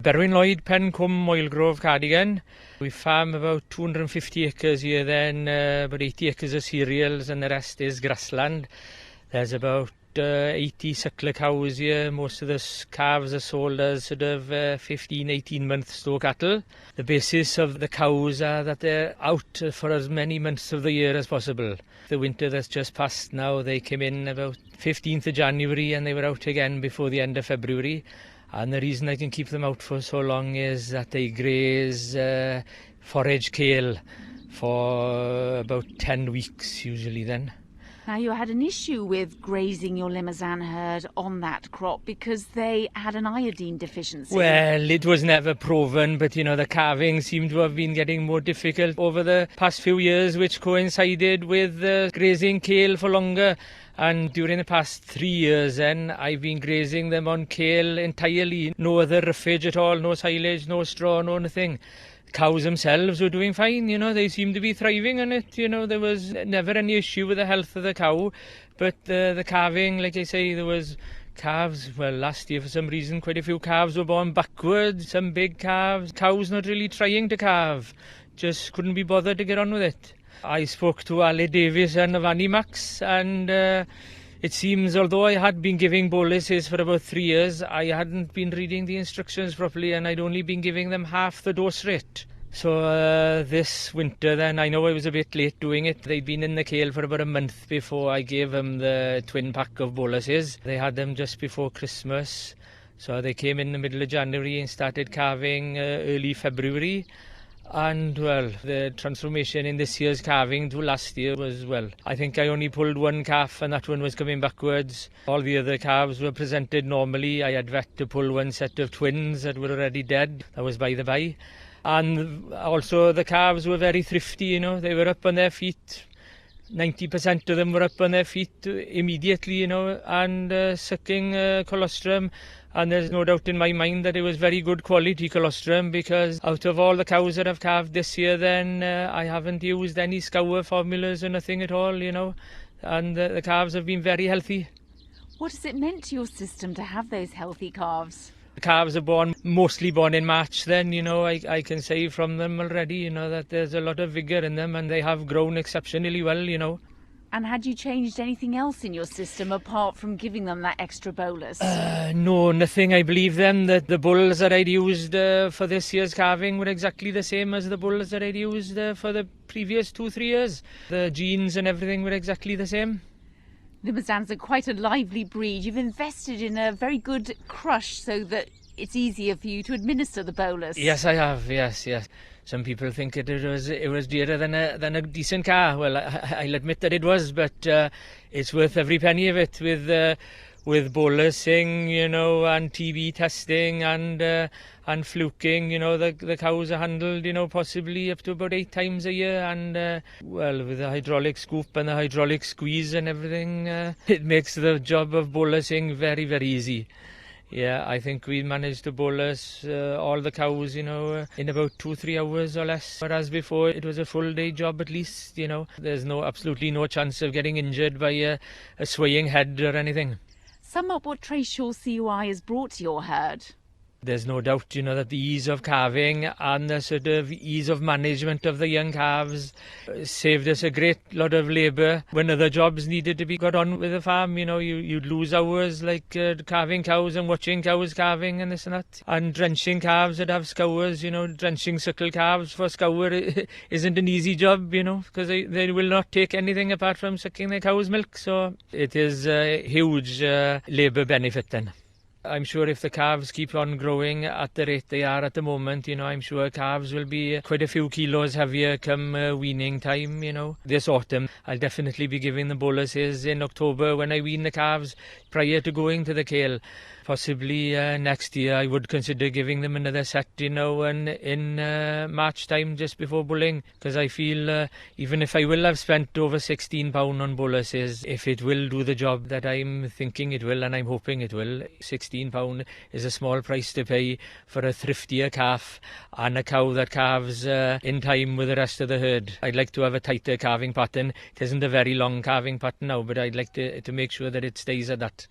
Berwyn Lloyd, Pen Cwm, Moelgrove, Cardigan. We farm about 250 acres here then, about 80 acres of cereals and the rest is grassland. There's about 80 suckler cows here. Most of the calves are sold as sort of 15, 18 month store cattle. The basis of the cows are that they're out for as many months of the year as possible. The winter that's just passed now, they came in about 15th of January and they were out again before the end of February. And the reason I can keep them out for so long is that they graze forage kale for about 10 weeks usually then. Now, you had an issue with grazing your Limousin herd on that crop because they had an iodine deficiency. Well, it was never proven, but, the calving seemed to have been getting more difficult over the past few years, which coincided with grazing kale for longer. And during the past 3 years then, I've been grazing them on kale entirely. No other roughage at all, no silage, no straw, no nothing. Cows themselves were doing fine, they seemed to be thriving on it, there was never any issue with the health of the cow. But the calving, like I say, there was calves, well, last year for some reason quite a few calves were born backwards, some big calves, cows not really trying to calve, just couldn't be bothered to get on with it. I spoke to Ale Davies and of Animax and it seems, although I had been giving boluses for about 3 years, I hadn't been reading the instructions properly and I'd only been giving them half the dose rate. So this winter then, I know I was a bit late doing it. They'd been in the kale for about a month before I gave them the twin pack of boluses. They had them just before Christmas. So they came in the middle of January and started calving early February. And, well, the transformation in this year's calving to last year was, well, I think I only pulled one calf and that one was coming backwards. All the other calves were presented normally. I had vet to pull one set of twins that were already dead. That was by the by. And also the calves were very thrifty, they were up on their feet. 90% of them were up on their feet immediately, and sucking colostrum. And there's no doubt in my mind that it was very good quality colostrum because out of all the cows that I've calved this year then, I haven't used any scour formulas or nothing at all, and the calves have been very healthy. What has it meant to your system to have those healthy calves? The calves are mostly born in March then, I can say from them already, that there's a lot of vigour in them and they have grown exceptionally well, And had you changed anything else in your system apart from giving them that extra bolus? No, nothing. I believe then that the bulls that I'd used for this year's calving were exactly the same as the bulls that I'd used for the previous 2-3 years. The genes and everything were exactly the same. Limousins are quite a lively breed. You've invested in a very good crush so that it's easier for you to administer the bolus. Yes, I have. Yes. Some people think it was dearer than a decent car. Well, I'll admit that it was, but it's worth every penny of it with bolusing, and TB testing and fluking. The cows are handled, possibly up to about 8 times a year, and with the hydraulic scoop and the hydraulic squeeze and everything, it makes the job of bolusing very, very easy. Yeah, I think we managed to bolus all the cows, in about 2-3 hours or less. Whereas before, it was a full day job at least, There's absolutely no chance of getting injured by a swaying head or anything. Sum up what Trayshaw CUI has brought to your herd. There's no doubt, that the ease of calving and the sort of ease of management of the young calves saved us a great lot of labour. When other jobs needed to be got on with the farm, you'd lose hours like calving cows and watching cows calving and this and that. And drenching calves that have scours, drenching suckle calves for scour isn't an easy job, because they will not take anything apart from sucking their cow's milk. So it is a huge labour benefit then. I'm sure if the calves keep on growing at the rate they are at the moment, I'm sure calves will be quite a few kilos heavier come weaning time, This autumn, I'll definitely be giving the boluses in October when I wean the calves prior to going to the kale. Possibly next year I would consider giving them another set, in March time just before bulling, because I feel even if I will have spent over £16 on boluses, if it will do the job that I'm thinking it will and I'm hoping it will, £16 is a small price to pay for a thriftier calf and a cow that calves in time with the rest of the herd. I'd like to have a tighter calving pattern. It isn't a very long calving pattern now, but I'd like to make sure that it stays at that.